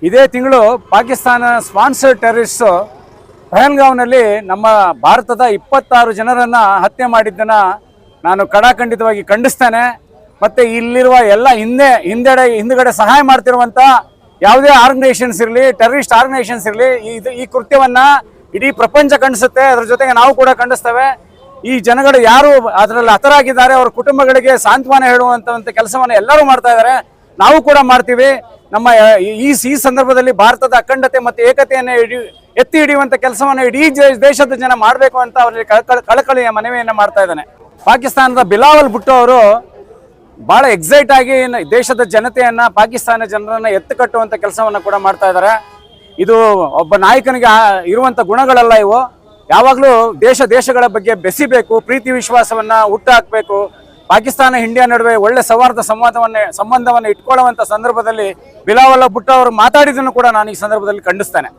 ಇದೇ ತಿಂಗಳು Pakistan sponsor terrorist ಪಹಲ್ಗಾವ್ನಲ್ಲಿ ನಮ್ಮ ಭಾರತದ 26 ಜನರನ್ನು ಹತ್ಯೆ ಮಾಡಿದ್ದನ್ನು ನಾನು ಕಡಾಖಂಡಿತವಾಗಿ ಖಂಡಿಸ್ತೇನೆ. ಮತ್ತು ಇಲ್ಲಿರುವ ಎಲ್ಲ ಹಿಂದುಗಡೆ ಸಹಾಯ ಮಾಡ್ತಿರುವಂಥ ಯಾವುದೇ ಆರ್ಗನೈಸೇಷನ್ಸ್ ಇರಲಿ, ಟೆರರಿಸ್ಟ್ ಆರ್ಗನೈಸೇಷನ್ಸ್ ಇರಲಿ, ಈ ಕೃತ್ಯವನ್ನು ಇಡೀ ಪ್ರಪಂಚ ಖಂಡಿಸುತ್ತೆ. ಅದರ ಜೊತೆಗೆ ನಾವು ಕೂಡ ಖಂಡಿಸ್ತೇವೆ. ಈ ಜನಗಳು ಯಾರು ಅದರಲ್ಲಿ ಹತರಾಗಿದ್ದಾರೆ ಅವರ ಕುಟುಂಬಗಳಿಗೆ ಸಾಂತ್ವನ ಹೇಳುವಂಥ ಕೆಲಸವನ್ನು ಎಲ್ಲರೂ ಮಾಡ್ತಾ ಇದ್ದಾರೆ. ನಾವು ಕೂಡ ಮಾಡ್ತೀವಿ. ನಮ್ಮ ಈ ಸಂದರ್ಭದಲ್ಲಿ ಭಾರತದ ಅಖಂಡತೆ ಮತ್ತು ಏಕತೆಯನ್ನು ಎತ್ತಿ ಹಿಡಿಯುವಂಥ ಕೆಲಸವನ್ನು ಇಡೀ ದೇಶದ ಜನ ಮಾಡಬೇಕು ಅಂತ ಅವರಲ್ಲಿ ಕಳಕಳಿಯ ಮನವಿಯನ್ನು ಮಾಡ್ತಾ ಇದ್ದಾನೆ. ಪಾಕಿಸ್ತಾನದ ಬಿಲಾವಲ್ ಭುಟ್ಟೋ ಅವರು ಭಾಳ ಎಕ್ಸೈಟ್ ಆಗಿ ದೇಶದ ಜನತೆಯನ್ನು, ಪಾಕಿಸ್ತಾನ ಜನರನ್ನು ಎತ್ತು ಕಟ್ಟುವಂಥ ಕೆಲಸವನ್ನು ಕೂಡ ಮಾಡ್ತಾ ಇದ್ದಾರೆ. ಇದು ಒಬ್ಬ ನಾಯಕನಿಗೆ ಇರುವಂಥ ಗುಣಗಳಲ್ಲ ಇವು. ಯಾವಾಗಲೂ ದೇಶಗಳ ಬಗ್ಗೆ ಬೆಸಿಬೇಕು, ಪ್ರೀತಿ ವಿಶ್ವಾಸವನ್ನು ಹುಟ್ಟುಹಾಕಬೇಕು. ಪಾಕಿಸ್ತಾನ ಇಂಡಿಯಾ ನಡುವೆ ಒಳ್ಳೆ ಸೌಹಾರ್ದ ಸಂಬಂಧವನ್ನು ಇಟ್ಕೊಳ್ಳುವಂಥ ಸಂದರ್ಭದಲ್ಲಿ ಬಿಲಾವಲ್ ಭುಟ್ಟೋ ಅವರು ಮಾತಾಡಿದ್ದನ್ನು ಕೂಡ ನಾನು ಈ ಸಂದರ್ಭದಲ್ಲಿ ಖಂಡಿಸ್ತೇನೆ.